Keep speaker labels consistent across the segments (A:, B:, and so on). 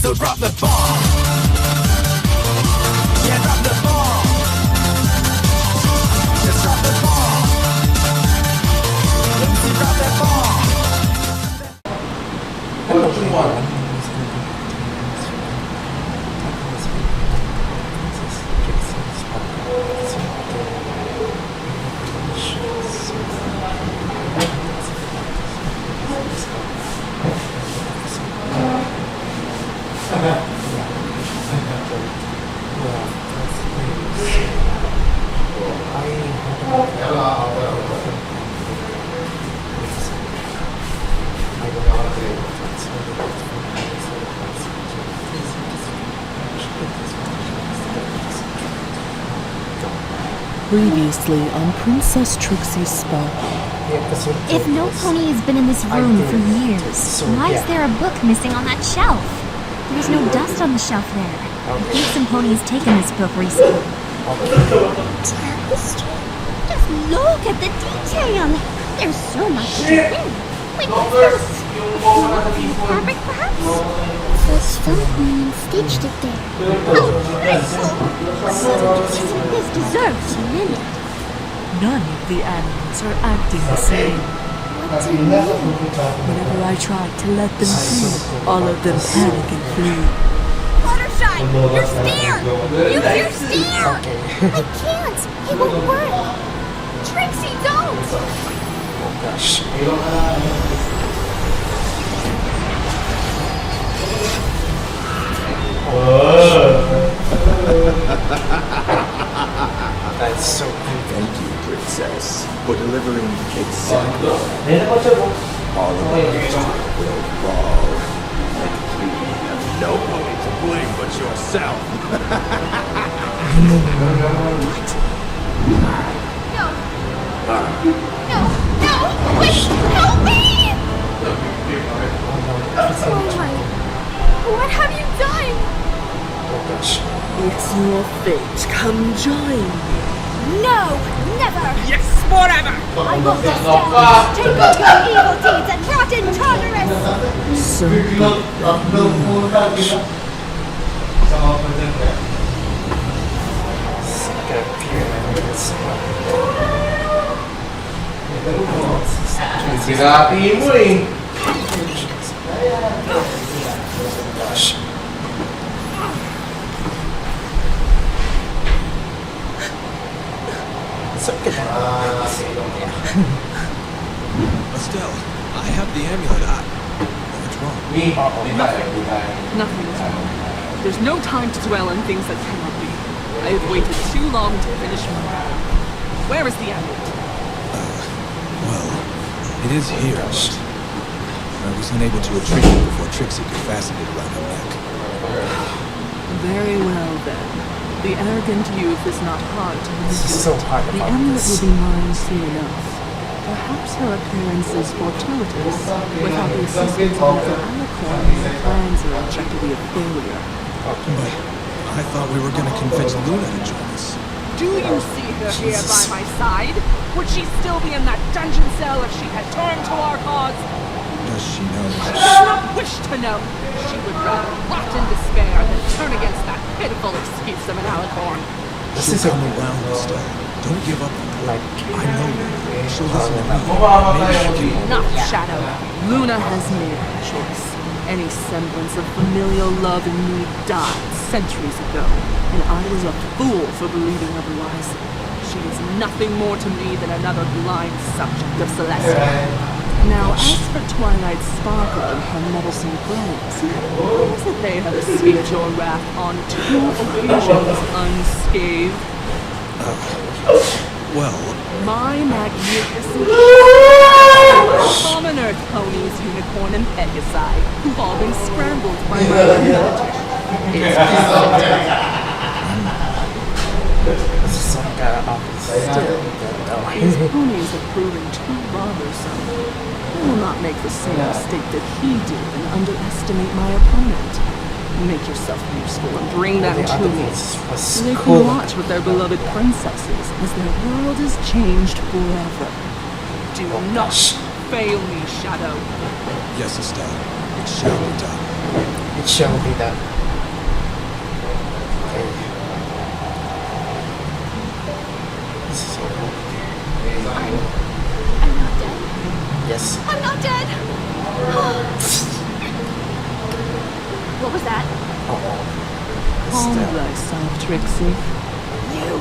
A: so drop the ball. Yeah, drop the ball. Just drop the ball. Let me see, drop that ball.
B: Previously on Princess Trixie's Spell.
C: If no pony has been in this room for years, why is there a book missing on that shelf? There's no dust on the shelf there. I think some pony has taken this book recently. Tapestry? Just look at the detail! There's so much to it. Wait, what's this? Fabric, perhaps? There's something stitched it there. Oh, dreadful! This deserves a minute.
B: None of the animals are acting the same.
C: What do you mean?
B: Whenever I try to let them free, all of them panic and flee.
C: Fluttershy, your spear! Use your spear! I can't! It won't work! Trixie, don't!
D: Oh gosh. That's so cool.
A: Thank you, Princess, for delivering exactly all of the will fall. And you have nobody to blame but yourself.
C: No! No! No! Wait! Help me! Twilight, what have you done?
D: Oh gosh.
B: It's your fate. Come join me.
C: No! Never!
E: Yes, forever!
C: I will stand! Take up your evil deeds and rot in Tartarus!
B: So be
D: Magpiepony.
A: Estelle, I have the amulet. What's wrong?
E: Nothing is wrong. There's no time to dwell on things that cannot be. I have waited too long to finish my work. Where is the amulet?
A: Well, it is here. I was unable to retrieve it before Trixie could fasten it around her neck.
E: Very well, then. The arrogant youth is not hard to
D: This is
E: manipulate.
D: so hard
E: The
D: about
E: amulet
D: this.
E: will be mine soon enough. Perhaps her appearance is fortuitous. Without the assistance of another alicorn, her plans are object to be a failure.
A: But I thought we were going to convince Luna to join us.
E: Do you see her here by my side? Would she still be in that dungeon cell if she had turned to our cause?
A: Does she know?
E: She does not wish to know. She would rather rot in despair than turn against that pitiful excuse of an alicorn.
A: She'll come around, Estelle. Don't give up.
D: Like,
A: I know her. She'll listen to me. Maybe she can...
E: Not Shadow. Luna has made her choice. Any semblance of familial love in me died centuries ago, and I was a fool for believing otherwise. She is nothing more to me than another blind subject of Celestia. Now, as for Twilight's sparkle and her meddlesome friends, it that they have escaped your wrath on 2 occasions unscathed.
A: Well...
E: My magnificent common earth ponies, unicorn and pegasi, who've all been scrambled by my competitor. It's
D: some kind of
E: still, these ponies have proven too bothersome. I will not make the same mistake that he did and underestimate my opponent. Make yourself useful and bring them to me, so they can watch with their beloved princesses as their world is changed forever. Do not fail me, Shadow.
A: Yes, Estelle. It shall be done.
D: It shall be done. Okay. This is all.
C: I'm not dead.
D: Yes.
C: I'm not dead. What was that?
E: Calm thyself, Trixie.
C: You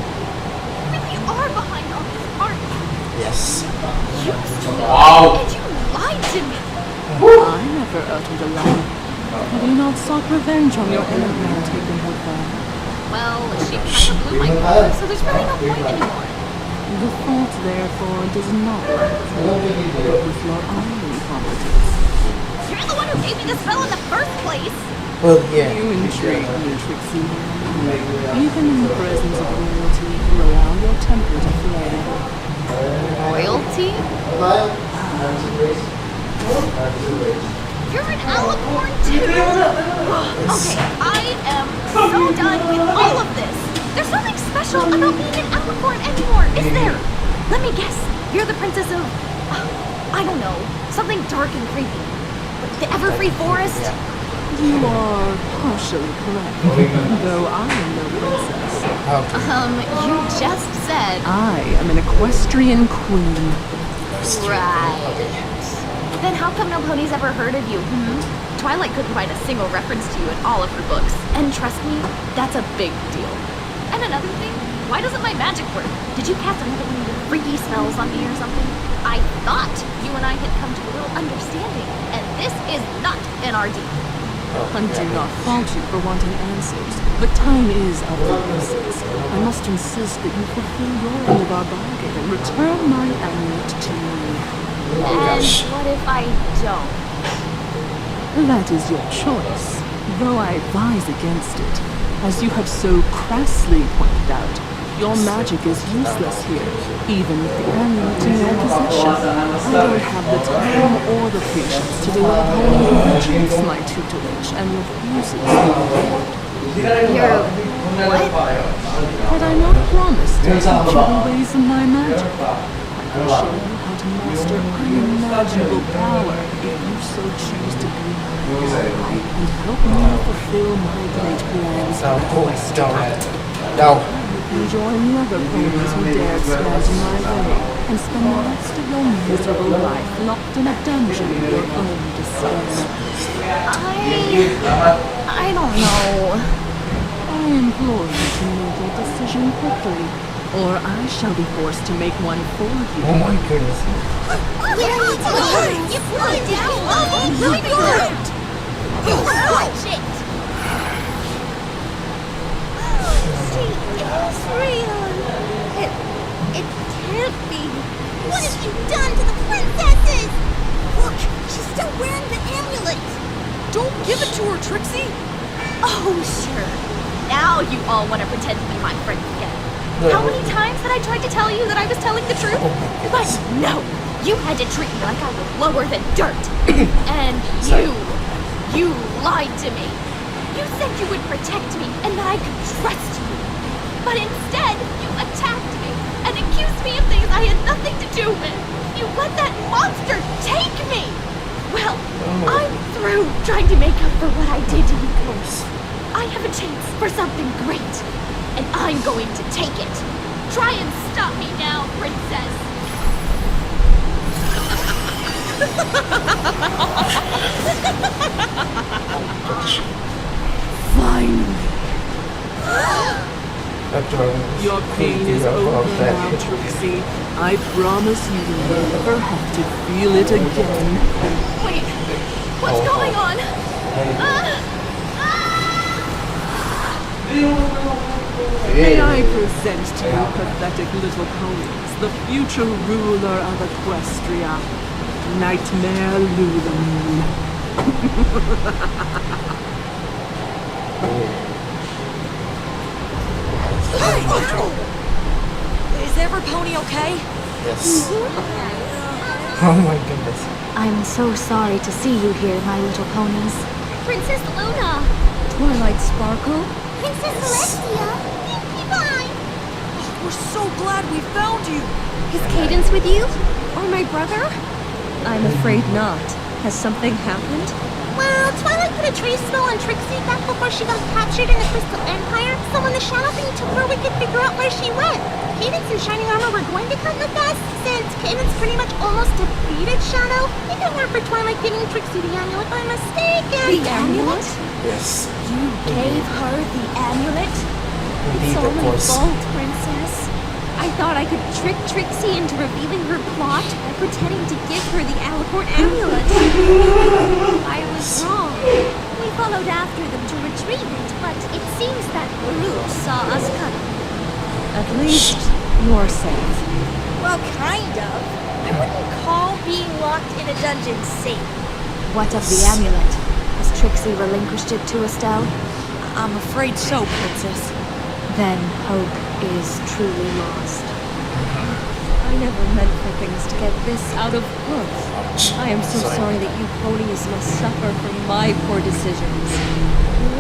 C: really are behind all this, aren't you?
D: Yes.
C: You and you lied to me.
E: I never uttered a lie. Have you not sought revenge on your enemy and taken her back?
C: Well, she kind of blew my cover, so there's really no point anymore.
E: The fault, therefore, does not lie with me, but with your own incompetence.
C: You're the one who gave me the spell in the first place.
D: Well, yeah.
E: You intrigue me, Trixie. Even in the presence of royalty, you allow your temper to flare.
C: Royalty? You're an alicorn too? Okay, I am so done with all of this. There's nothing special about being an alicorn anymore, is there? Let me guess. You're the princess of, I don't know, something dark and creepy. The Everfree Forest?
E: You are partially correct, though I am no princess.
C: You just said.
E: I am an equestrian queen.
C: Right. Then how come no pony's ever heard of you? Twilight couldn't find a single reference to you in all of her books. And trust me, that's a big deal. And another thing, why doesn't my magic work? Did you cast another one of your freaky spells on me or something? I thought you and I had come to a little understanding, and this is not an RD.
E: I do not fault you for wanting answers, but time is of the essence. I must insist that you fulfill your end of our bargain and return my amulet to me.
C: And what if I don't?
E: That is your choice, though I advise against it. As you have so crassly pointed out, your magic is useless here, even with the amulet in your possession. I don't have the time or the patience to develop a who rejects my tutelage and refuses to
C: You're... what?
E: Had I not promised to teach you the ways of my magic? I can show you how to master unimaginable power if you so choose to be mine, and help me fulfill my great plans for Equestria.
D: No.
E: Enjoy the other ponies who dare stand in my way, and spend the rest of your miserable life locked in a dungeon of your own despair.
C: I don't know.
E: I implore you to make a decision quickly, or I shall be forced to make one for you.
D: Oh my goodness.
C: You put it down low. Really good. Watch it. She is real. It can't be. What have you done to the princesses? Look, she's still wearing the amulet.
B: Don't give it to her, Trixie!
C: Oh, sure. Now you all want to pretend to be my friends again. How many times had I tried to tell you that I was telling the truth? But no, you had to treat me like I was lower than dirt. And you lied to me. You said you would protect me and that I could trust you. But instead, you attacked me and accused me of things I had nothing to do with. You let that monster take me. Well, I'm through trying to make up for what I did to you both. I have a chance for something great, and I'm going to take it. Try and stop me now, princess.
E: Finally! Your pain is over now, Trixie. I promise you will never have to feel it again.
C: Wait, what's going on?
E: May I present to you, pathetic little ponies, the future ruler of Equestria, Nightmare Lulamoon.
B: Is every pony okay?
D: Yes. Oh my goodness.
C: I'm so sorry to see you here, my little ponies. Princess Luna!
B: Twilight Sparkle?
C: Princess Celestia! Magpiepony!
B: We're so glad we found you!
C: Is Cadence with you?
B: Or my brother? I'm afraid not. Has something happened?
C: Well, Twilight put a trace spell on Trixie back before she got captured in the Crystal Empire, so when the Shadow Thing took her, we could figure out where she went. Cadence and Shining Armor were going to come with us, since Cadence pretty much almost defeated Shadow. If it weren't for Twilight giving Trixie the amulet by mistake and...
F: The amulet?
D: Yes.
F: You gave her the amulet?
D: Indeed,
F: It's all
D: of
F: my
D: course.
F: fault, Princess. I thought I could trick Trixie into revealing her plot by pretending to give her the Alicorn amulet. I was wrong. We followed after them to retrieve it, but it seems that Baruch saw us coming.
E: At least you're safe.
F: Well, kind of. I wouldn't call being locked in a dungeon safe.
G: What of the amulet? Has Trixie relinquished it to Estelle?
E: I'm afraid so, Princess.
G: Then hope is truly lost.
E: I never meant for things to get this out of hand. I am so sorry that you ponies must suffer from my poor decisions.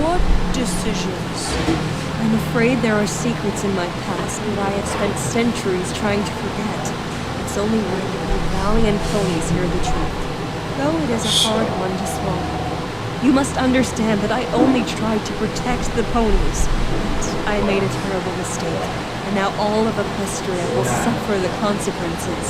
E: What decisions? I'm afraid there are secrets in my past that I have spent centuries trying to forget. It's only right that you valiant ponies hear the truth, though it is a hard one to swallow. You must understand that I only tried to protect the ponies. But I made a terrible mistake, and now all of Equestria will suffer the consequences.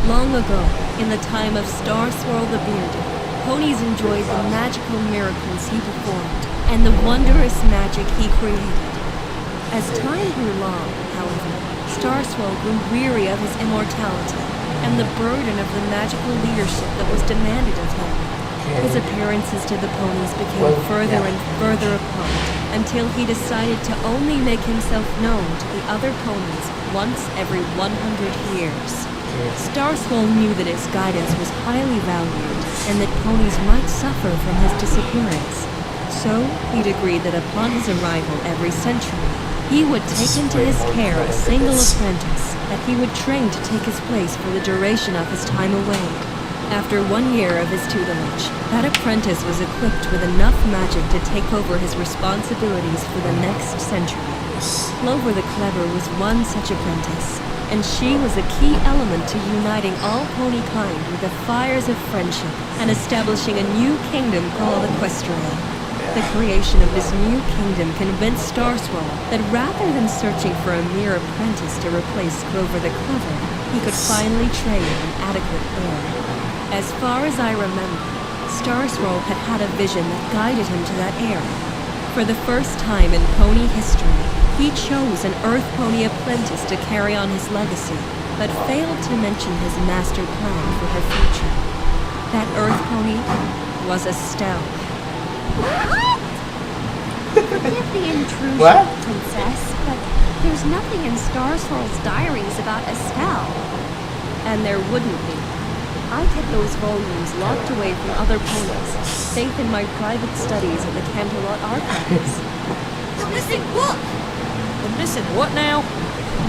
E: Long ago, in the time of Star Swirl the Bearded, ponies enjoyed the magical miracles he performed, and the wondrous magic he created. As time grew long, however, Star Swirl grew weary of his immortality, and the burden of the magical leadership that was demanded of him. His appearances to the ponies became further and further apart, until he decided to only make himself known to the other ponies once every 100 years. Star Swirl knew that his guidance was highly valued, and that ponies might suffer from his disappearance. So, he'd agreed that upon his arrival every century, he would take into his care a single apprentice that he would train to take his place for the duration of his time away. After 1 year of his tutelage, that apprentice was equipped with enough magic to take over his responsibilities for the next century. Clover the Clever was one such apprentice, and she was a key element to uniting all pony kind with the fires of friendship and establishing a new kingdom called Equestria. The creation of this new kingdom convinced Star Swirl that rather than searching for a mere apprentice to replace Clover the Clever, he could finally train an adequate heir. As far as I remember, Star Swirl had had a vision that guided him to that heir. For the first time in pony history, he chose an Earth Pony apprentice to carry on his legacy, but failed to mention his master plan for her future. That Earth Pony was Estelle.
F: What? Forgive the intrusion,
D: What?
F: Princess, but there's nothing in Star Swirl's diaries about Estelle.
E: And there wouldn't be. I kept those volumes locked away from other ponies, safe in my private studies at the Canterlot Archives.
F: The missing book!
E: The missing what now?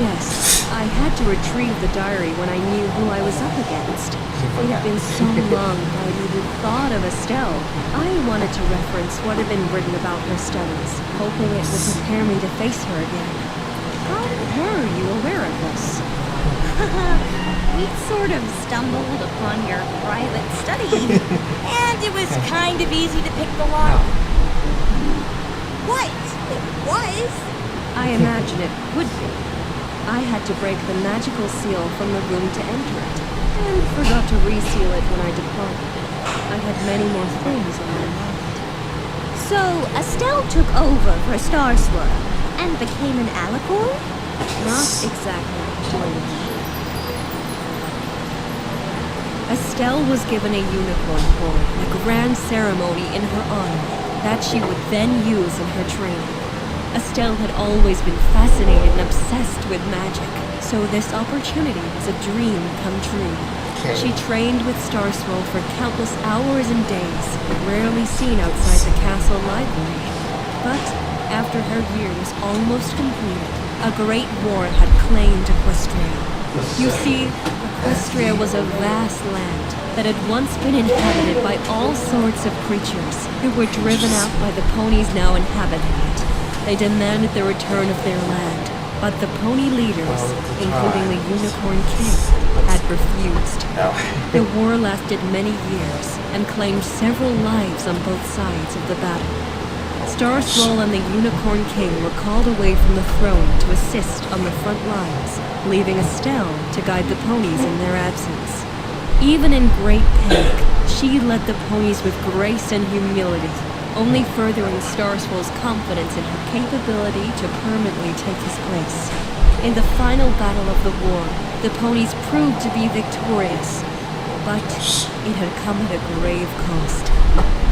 E: Yes, I had to retrieve the diary when I knew who I was up against. It had been so long that I'd even thought of Estelle. I wanted to reference what had been written about her studies, hoping it would prepare me to face her again. How were you aware of this?
F: We sort of stumbled upon your private study, and it was kind of easy to pick the lock. What? It was?
E: I imagine it would be. I had to break the magical seal from the room to enter it, and forgot to reseal it when I departed. I had many more things on my mind.
F: So, Estelle took over for Star Swirl and became an Alicorn?
E: Not exactly, Julie. Estelle was given a unicorn horn, a grand ceremony in her honor, that she would then use in her training. Estelle had always been fascinated and obsessed with magic, so this opportunity was a dream come true. She trained with Star Swirl for countless hours and days, rarely seen outside the castle library. But after her year was almost completed, a great war had claimed Equestria. You see, Equestria was a vast land that had once been inhabited by all sorts of creatures who were driven out by the ponies now inhabiting it. They demanded the return of their land, but the pony leaders, including the Unicorn King,
F: had refused.
D: No.
F: The war lasted many years and claimed several lives on both sides of the battle. Star Swirl and the Unicorn King were called away from the throne to assist on the front lines, leaving Estelle to guide the ponies in their absence. Even in great panic, she led the ponies with grace and humility, only furthering Star Swirl's confidence in her capability to permanently take his place. In the final battle of the war, the ponies proved to be victorious, but it had come at a grave cost.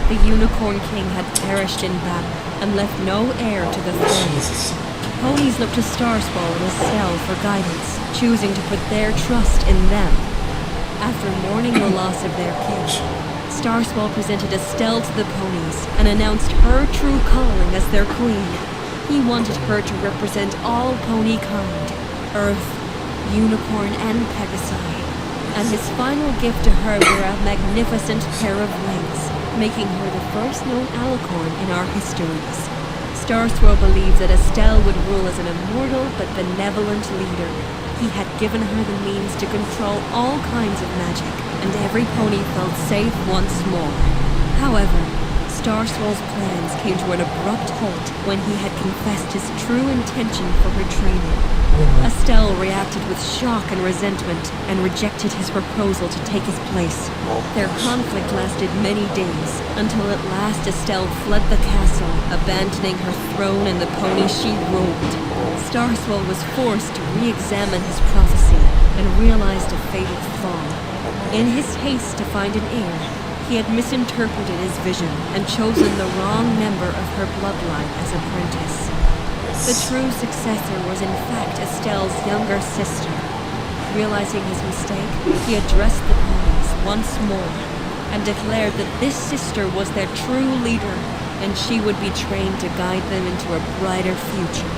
F: The Unicorn King had perished in battle and left no heir to the throne.
D: Jesus.
F: Ponies looked to Star Swirl and Estelle for guidance, choosing to put their trust in them. After mourning the loss of their king, Star Swirl presented Estelle to the ponies and announced her true calling as their queen. He wanted her to represent all pony kind, Earth, Unicorn, and Pegasi. And his final gift to her were a magnificent pair of wings, making her the first known alicorn in our histories. Star Swirl believed that Estelle would rule as an immortal but benevolent leader. He had given her the means to control all kinds of magic, and every pony felt safe once more. However, Star Swirl's plans came to an abrupt halt when he had confessed his true intention for her training. Estelle reacted with shock and resentment and rejected his proposal to take his place. Their conflict lasted many days, until at last Estelle fled the castle, abandoning her throne and the pony she ruled. Star Swirl was forced to re-examine his prophecy and realized a fatal flaw. In his haste to find an heir, he had misinterpreted his vision and chosen the wrong member of her bloodline as apprentice. The true successor was in fact Estelle's younger sister. Realizing his mistake, he addressed the ponies once more and declared that this sister was their true leader and she would be trained to guide them into a brighter future.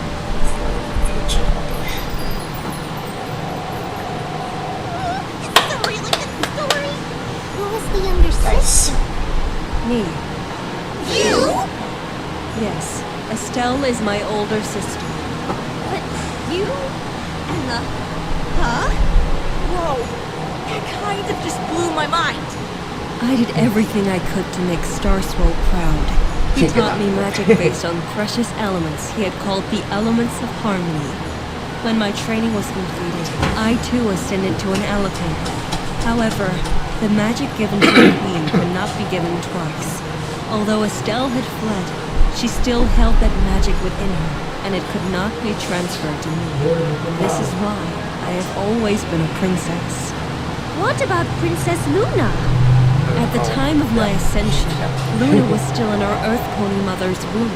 C: It's a really good story. Who was the younger sister?
F: Me.
C: You?
F: Yes, Estelle is my older sister.
C: But you and the... Huh? Whoa. That kind of just blew my mind.
F: I did everything I could to make Star Swirl proud. He taught me magic based on precious elements he had called the Elements of Harmony. When my training was completed, I too ascended to an alicorn. However, the magic given to the queen could not be given twice. Although Estelle had fled, she still held that magic within her, and it could not be transferred to me. This is why I have always been a princess.
C: What about Princess Luna?
F: At the time of my ascension, Luna was still in her Earth Pony mother's womb.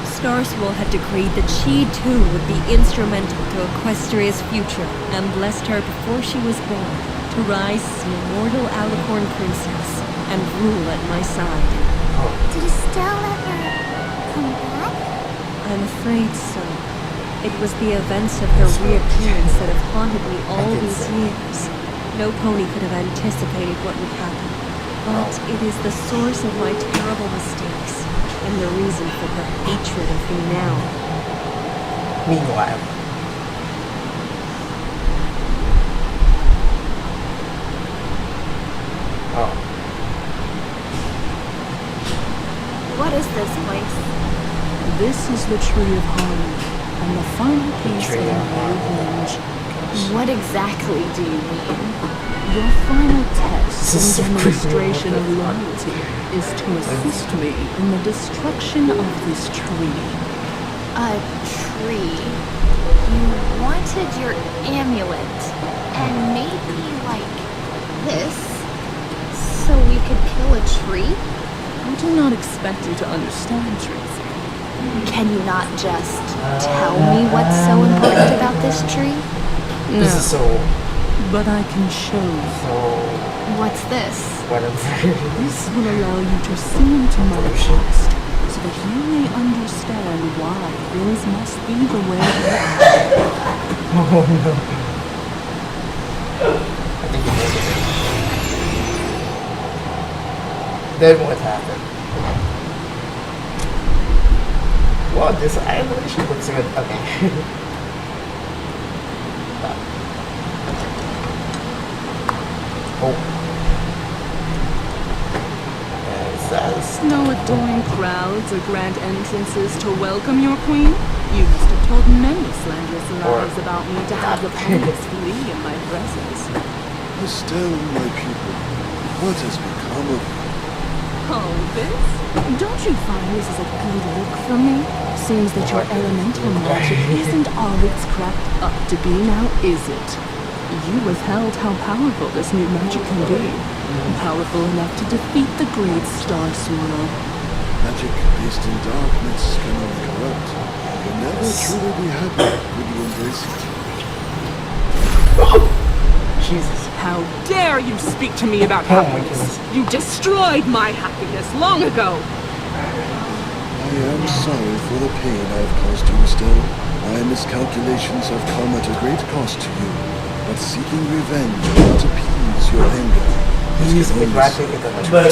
F: Star Swirl had decreed that she too would be instrumental to Equestria's future, and blessed her before she was born to rise as an immortal alicorn princess and rule at my side.
C: Did Estelle ever come back?
F: I'm afraid so. It was the events of her reappearance that have haunted me all these years. No pony could have anticipated what would happen, but it is the source of my terrible mistakes and the reason for her hatred of me now.
D: Meanwhile. Oh.
G: What is this place?
E: This is the Tree of Harmony, and the final piece of
D: Tree of
E: my revenge.
G: What exactly do you mean?
E: Your final test
D: This is so
E: and
D: creepy.
E: demonstration of loyalty is to assist me in the destruction of this tree.
G: A tree. You wanted your amulet and made me like this so we could kill a tree?
E: I do not expect you to understand, Trixie.
G: Can you not just tell me what's so important about this tree?
D: This is so
E: But I can show you.
G: What's this?
D: whatever.
E: This will allow you to see into my past, so that you may understand why things must be the way they are.
D: Oh no. I think he made it. Then what happened? Wow, this animation looks good. Okay.
E: adoring crowds or grand entrances to welcome your queen? You must have told many slanderous lies about me to have the ponies flee in my presence.
A: Estelle, my pupil, what has become of you?
E: Oh, this? Don't you find this is a good look for me? Seems that your elemental magic isn't all it's cracked up to be now, is it? You withheld how powerful this new magic can be. Powerful enough to defeat the great star swirl.
A: Magic based in darkness can only corrupt. You'll never truly be happy when you embrace it.
D: Jesus.
E: How dare you speak to me about
D: Oh my
E: happiness?
D: goodness.
E: You destroyed my happiness long ago.
A: I am sorry for the pain I have caused you, Estelle. My miscalculations have come at a great cost to you. But seeking revenge will not appease your anger.
D: He's been ratting it on the
E: You're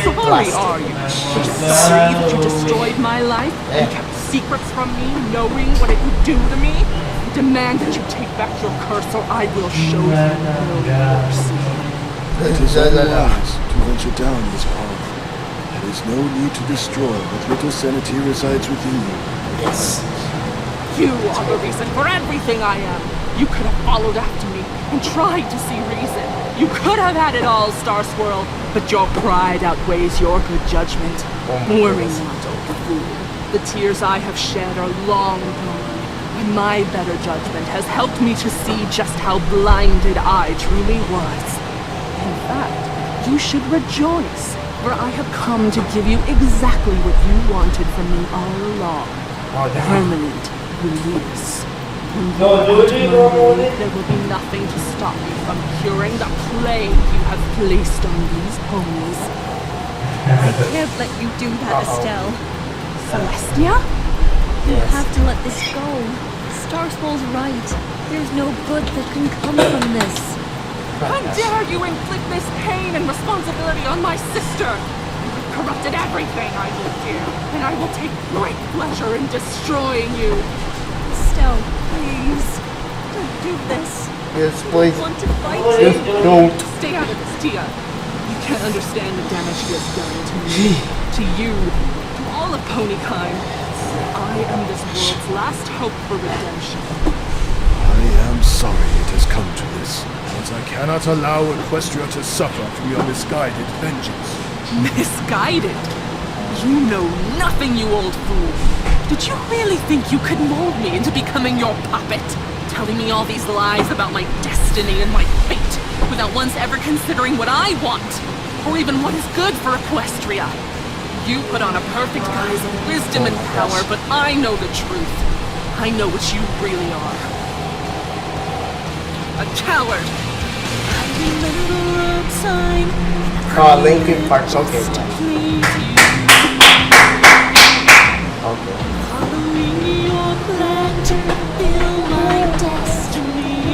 E: sorry, are you? Did you see that you destroyed my life and kept secrets from me, knowing what it would do to me? I demand that you take back your curse, or I will show you no mercy.
A: It is unwise to venture down this path. There is no need to destroy what little sanity resides within you.
D: Yes.
E: You are the reason for everything I am. You could have followed after me and tried to see reason. You could have had it all, Star Swirl, but your pride outweighs your good judgment. Worry not, old fool. The tears I have shed are long gone, and my better judgment has helped me to see just how blinded I truly was. In fact, you should rejoice, for I have come to give you exactly what you wanted from me all along. Permanent release. When you are out of my way, there will be nothing to stop you from curing the plague you have placed on these ponies.
F: I can't let you do that, Estelle.
E: Celestia?
F: You have to let this go. Starswell's right. There's no good that can come from this.
E: How dare you inflict this pain and responsibility on my sister? You have corrupted everything I hold dear, and I will take great pleasure in destroying you.
F: Estelle, please. Don't do this.
D: Yes, please.
F: I want to fight
D: Yes,
F: you.
D: don't.
E: Stay out of this, Tia. You can't understand the damage he has done to me, to you, to all of Ponykind. I am this world's last hope for redemption.
A: I am sorry it has come to this, but I cannot allow Equestria to suffer from your misguided vengeance.
E: Misguided? You know nothing, you old fool. Did you really think you could mold me into becoming your puppet? Telling me all these lies about my destiny and my fate, without once ever considering what I want, or even what is good for Equestria. You put on a perfect guise of wisdom and power, but I know the truth. I know what you really are. A coward. I remember a time
D: Oh, Linkin Park. Okay. Okay.
E: following your plan to fulfill my destiny.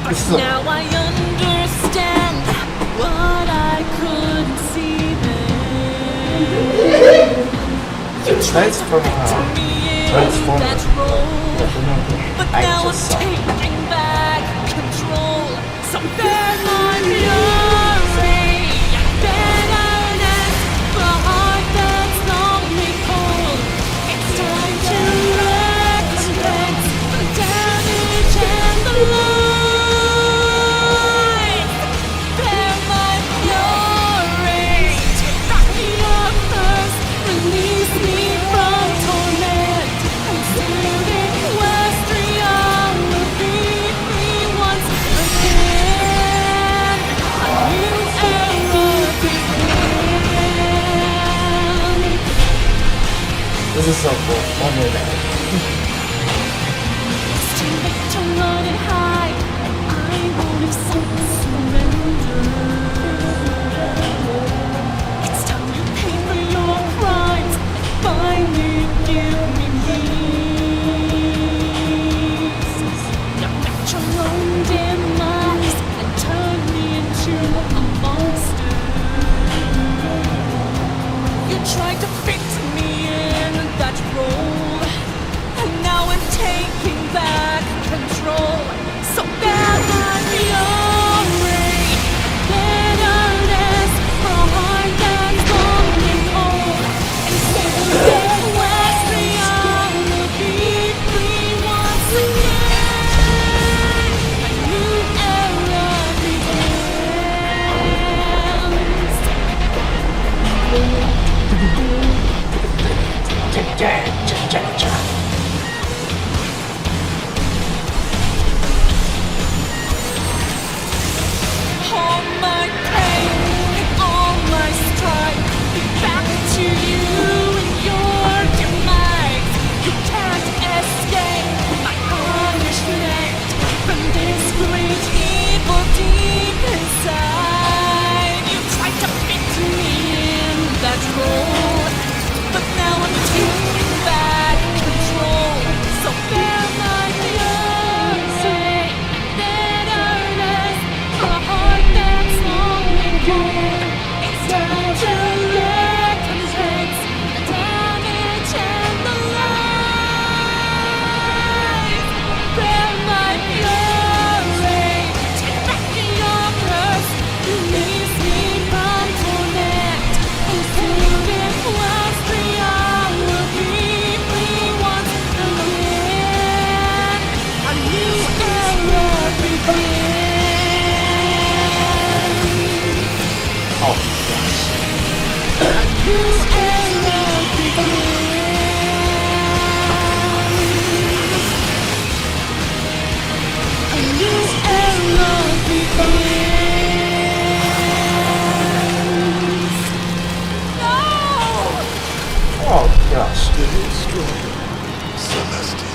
E: But
D: This is a-
E: now I understand what I couldn't see then. You tried to
D: Transform.
E: put me in
D: Transform.
E: that role, but
D: I
E: now I'm
D: just saw.
E: taking back control. So bear my fury, bitterness, the heart that's lonely cold. It's time to recompense the damage and the lies. Bear my fury, take back your curse, release me from torment, and soon Equestria will be free once again. A new era began.
D: This is so cool. Oh my god.
E: It's too late to run and hide, and I won't accept surrender. It's time you pay for your crimes, and finally give me peace. You met your own demise and turned me into a monster. You tried to fit me in that role, and All my pain and all my strife, back to you and your demise. You can't escape my punishment from this great evil deep inside. You tried to fit me in that role, but now I'm taking back control. So bear my fury, bitterness, a heart that's long endured. It's time to recompense the damage and the lies. Bear my fury, take back your curse, release me from torment. And soon it was the hour briefly once again. A new era begins.
D: Oh gosh.
E: A new era begins. A new era begins. No!
D: Oh gosh.
A: Stay strong, Celestia.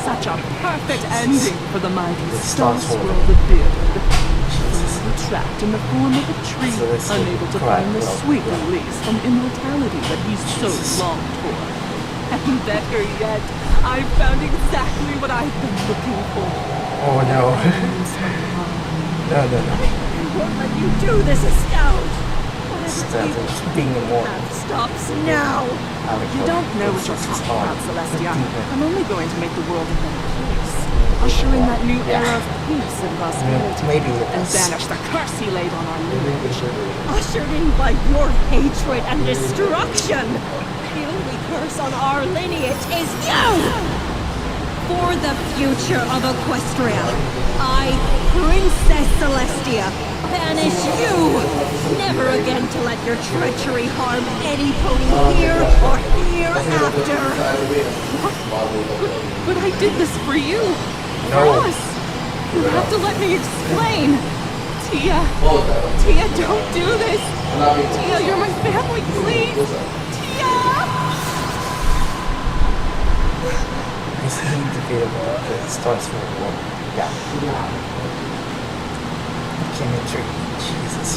E: Such a perfect ending for the mighty star swirl the beard. Trapped in the form of a tree, unable to find the sweet release from immortality that he's so longed for. And better yet, I found exactly what I've been looking for.
D: Oh no. No.
F: I won't let you do this, Estelle.
D: Instead of being immortal.
F: Stops now.
E: You don't know what you're talking about, Celestia. I'm only going to make the world a better place. Usher in that new era of peace and prosperity.
D: Maybe
E: and banish the curse he laid on our lineage.
F: Ushered in by your hatred and destruction. The only curse on our lineage is you! For the future of Equestria, I, Princess Celestia, banish you! Never again to let your treachery harm any pony here or hereafter!
E: But I did this for you.
D: No.
E: For us. You have to let me explain. Tia, don't do this. Tia, you're my family, please. Tia!
D: I need to be able to start from the wall. Yeah. Chemistry. Jesus.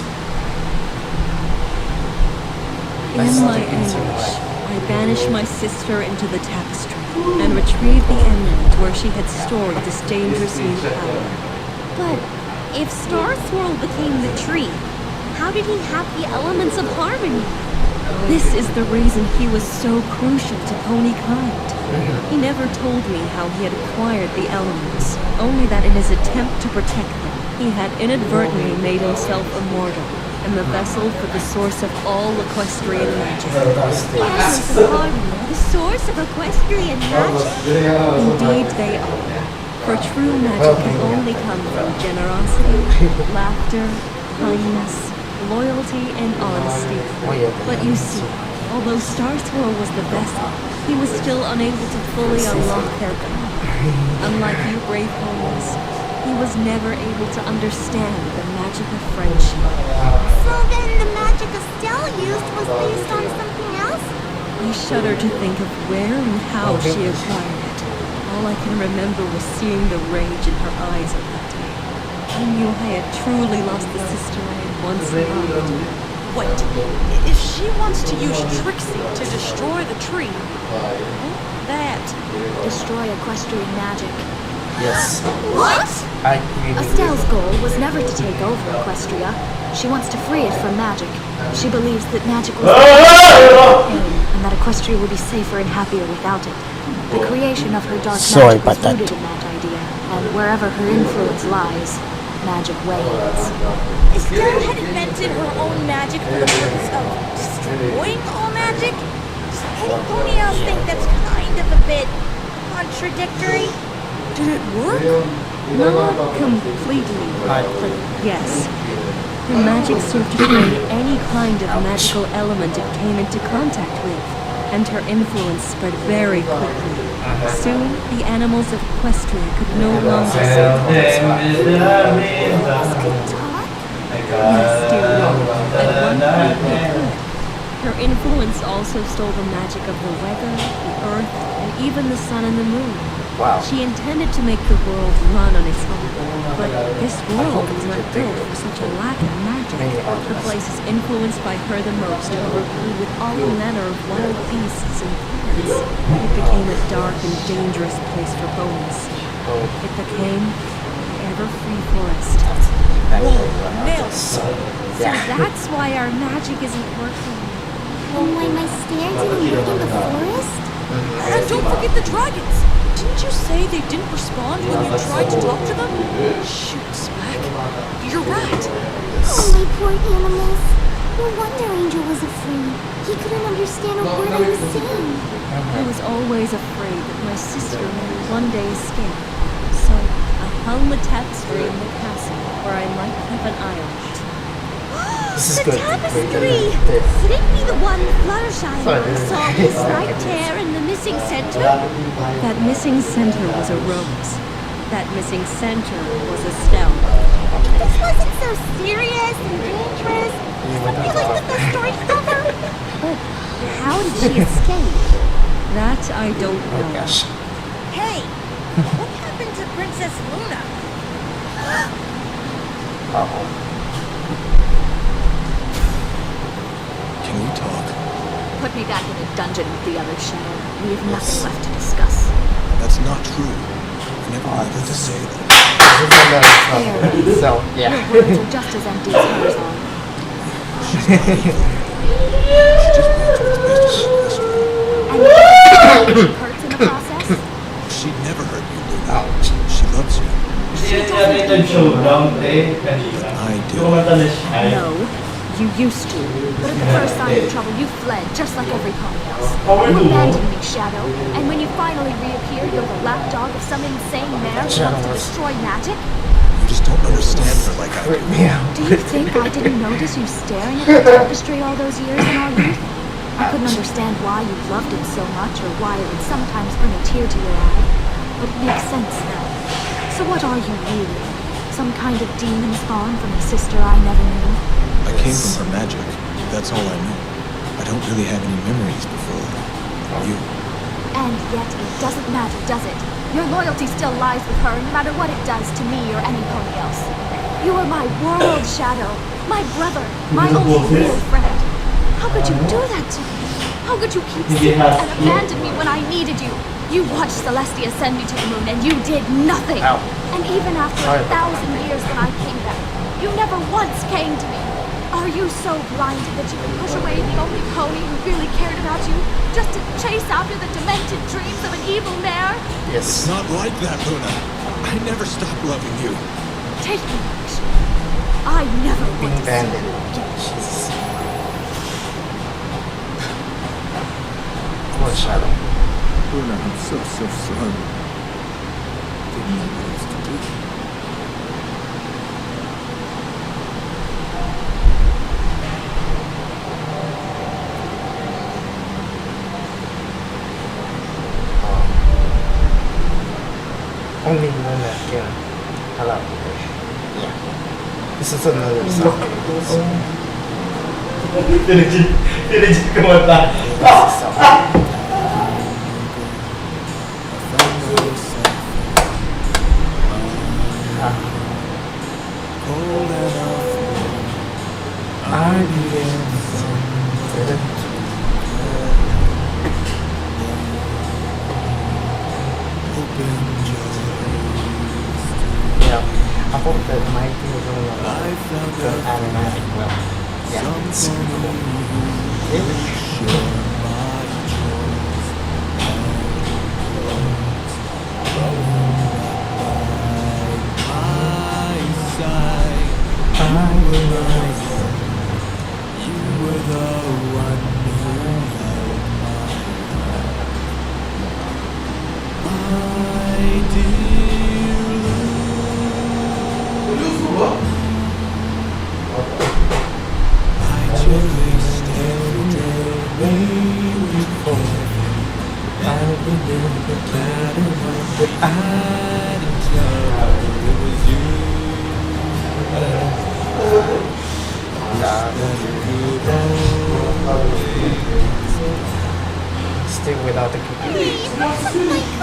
F: In my anguish, I banished my sister into the tapestry and retrieved the emerald where she had stored this dangerous new power. But if Star Swirl became the tree, how did he have the elements of harmony? This is the reason he was so crucial to pony kind. He never told me how he had acquired the elements, only that in his attempt to protect them, he had inadvertently made himself immortal and the vessel for the source of all equestrian magic. Yes, the source of equestrian magic? Indeed they are. For true magic can only come from generosity, laughter, kindness, loyalty, and honesty. But you see, although Star Swirl was the vessel, he was still unable to fully unlock their power. Unlike you brave ponies, he was never able to understand the magic of friendship.
C: So then the magic Estelle used was based on something else?
F: I shudder to think of where and how she acquired it. All I can remember was seeing the rage in her eyes at that day. I knew I had truly lost the sister I had once loved.
B: Wait, if she wants to use Trixie to destroy the tree, that...
G: Destroy equestrian magic.
D: Yes.
C: What?
D: I agree with
G: Estelle's goal was never to take over Equestria. She wants to free it from magic. She believes that magic was pain, and that Equestria would be safer and happier without it. The creation of her dark magic was rooted in that idea, and wherever her influence lies, magic wanes.
B: Estelle had invented her own magic for the purpose of destroying all magic? Does anybody else think that's kind of a bit contradictory? Did it work?
E: Not completely, but yes. Her magic served to drain any kind of magical element it came into contact with, and her influence spread very quickly. Soon, the animals of Equestria could no longer save her.
C: This could talk?
E: Yes, dear Lord, at one point they could. Her influence also stole the magic of the weather, the earth, and even the sun and the moon.
D: Wow.
E: She intended to make the world run on its own, but this world was not built for such a lack of magic. The places influenced by her the most overflew with all manner of wild beasts and plants. It became a dark and dangerous place for ponies. It became an ever-free forest.
B: Nails.
F: So that's why our magic isn't working.
C: And why my stare didn't work in the forest?
B: And don't forget the dragons. Didn't you say they didn't respond when you tried to talk to them? Shoot, Smack. You're right.
C: Oh, my poor animals. No wonder Angel was afraid. He couldn't understand a word I was saying.
E: I was always afraid that my sister might one day escape, so I hung the tapestry in the castle where I might keep an eye on it.
D: This is
F: The
D: good.
F: tapestry! Could it be the one Fluttershy saw with striped hair and the missing center?
E: That missing center was a rose. That missing center was a stem.
F: This wasn't so serious and dangerous. Something like the best story ever. But how did she escape?
E: That I don't know.
D: Gosh.
B: Hey, what happened to Princess Luna?
A: Can we talk?
G: Put me back in a dungeon with the other shadow. We have nothing left to discuss.
A: That's not true. I never wanted to say that.
D: So, yeah.
G: Your words are just as empty as hers are.
A: She's not evil. She just wants what's best for Equestria.
G: And you hurts in the process?
A: She'd never hurt you, Luna. She loves you. I do.
E: No, you used to.
G: But at the first sign of trouble, you fled, just like every pony else. You abandoned me, Shadow, and when you finally reappeared, you're the lapdog of some insane mare who wants to destroy magic?
A: You just don't understand her like I do.
G: Do you think I didn't notice you staring at the tapestry all those years in our youth? I couldn't understand why you loved it so much, or why it would sometimes bring a tear to your eye. But it makes sense now. So what are you really? Some kind of demon spawn from a sister I never knew?
A: I came from her magic. That's all I know. I don't really have any memories before you.
G: And yet it doesn't matter, does it? Your loyalty still lies with her, no matter what it does to me or any pony else. You are my world, Shadow. My brother. My only real friend. How could you do that to me? How could you keep secret and abandon me when I needed you? You watched Celestia send me to the moon, and you did nothing. And even after 1,000 years when I came back, you never once came to me. Are you so blinded that you can push away the only pony who really cared about you, just to chase after the demented dreams of an evil mare?
A: It's not like that, Luna. I never stopped loving you.
G: Take me back, Shadow. I never want to see
D: Bandit.
G: you again.
D: Jesus. Poor Shadow.
A: Luna, I'm so sorry. Didn't know what else to do.
D: Only Luna can allow me. Yeah. This is another song. I hope that my team is going to animatic well. Yeah, it's cool. Still without the cookie.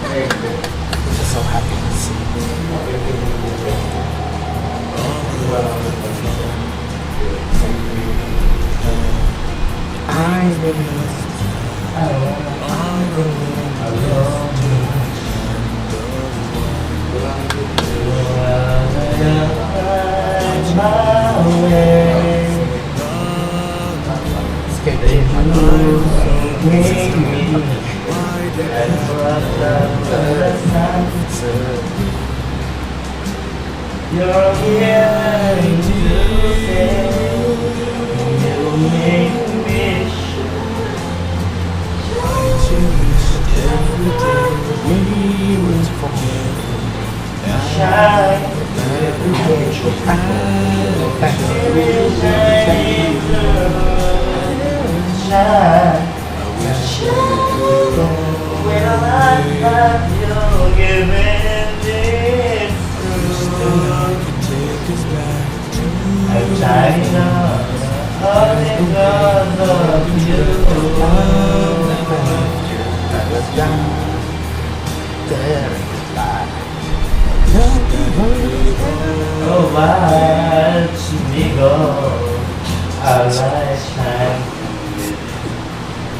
D: I'm just so happy to see. You're here to say you make me Oh, watch me go, a lifetime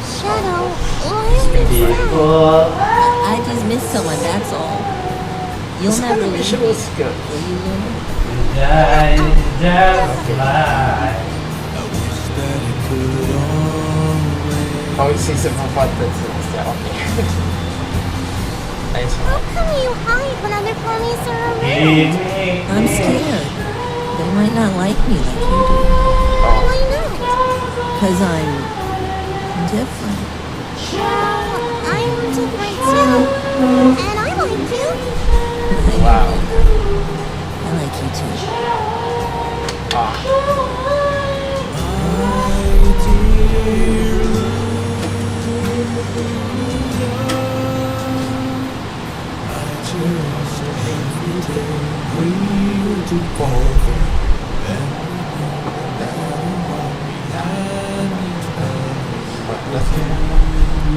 C: Shadow, why are you sad?
D: before
H: I just miss someone, that's all. You'll never leave me,
D: was good.
H: will you, Luna?
D: die, just fly. Oh, season of what that's okay. Nice
C: How
D: one.
C: come you hide when other ponies are around?
D: Leave me.
H: I'm scared. They might not like me like you do.
C: Why not?
H: Because I'm different.
C: Well, I'm different too. And I like you.
D: Wow.
H: I like you too.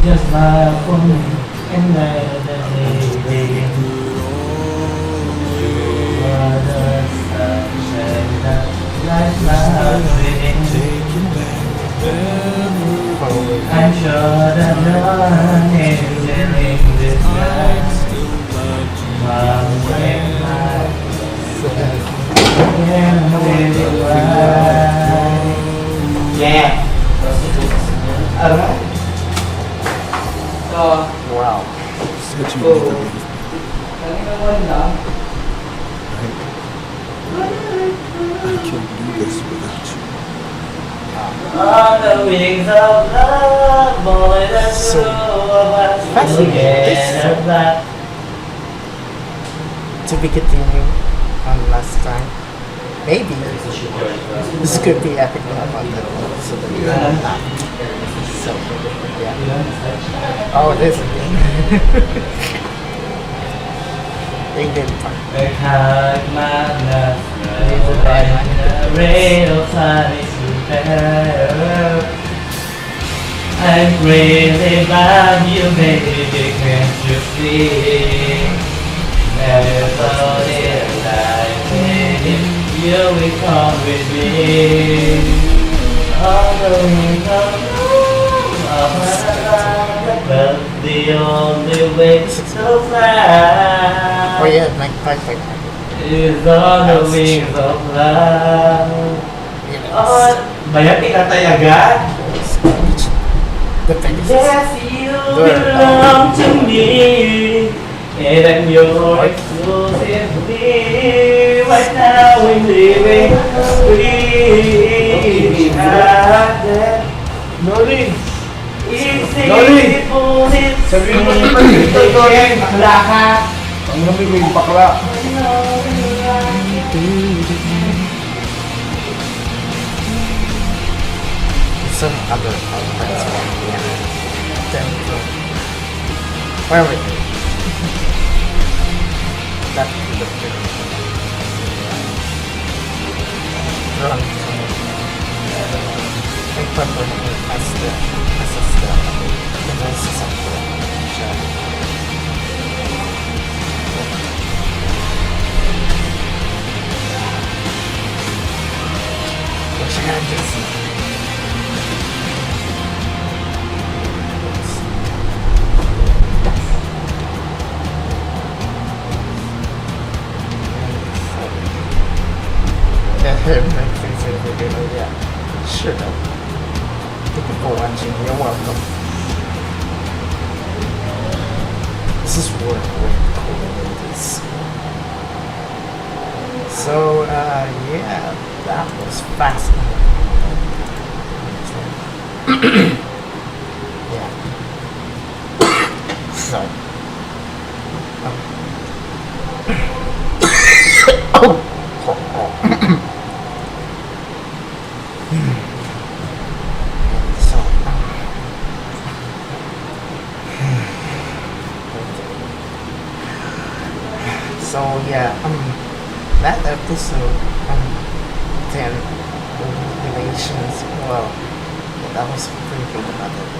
D: Just like for me, and night and day. You are the sunshine that lights my way. I'm sure that no one is in this life. My way, can't live it right. Yeah. Alright. Wow.
A: Said you never leave me. I can't do this without you.
D: On the wings of love, only the two of us together. To be continued on last time. Maybe this could be epic about that. So yeah. Oh, this again. England part. I'm crazy about you, baby, can't you see? Everybody like me, you will come with me. All the wings of love, but the only way to fly. Oh yeah, is on the wings of love. Banyak kata ya, God. Yes, you belong to me, and I'm your exclusively. Right now we're living free. Nori, sabi mo naman dito, Nori, bakla ka. Ang namimig bakla. some other friends from here. Then where were they? That could have been drunk. I remember him as the voices of the show. Which I just yeah, sure. Thank you for watching. You're welcome. This is worth cool. This. So yeah, that was fascinating. Yeah. So. So yeah, that episode, then relations, well, that was pretty good about it.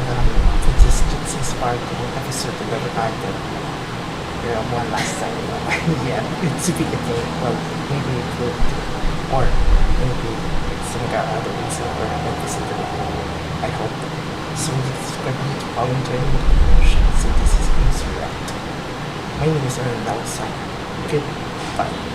D: But this Sparkle episode that I did, one last time, yeah, it's a big thing. Well, maybe it could, or maybe some other reason or an episode that I hope. So subscribe to follow enjoying the show. So this is Insurrect. My name is Emil. Goodbye.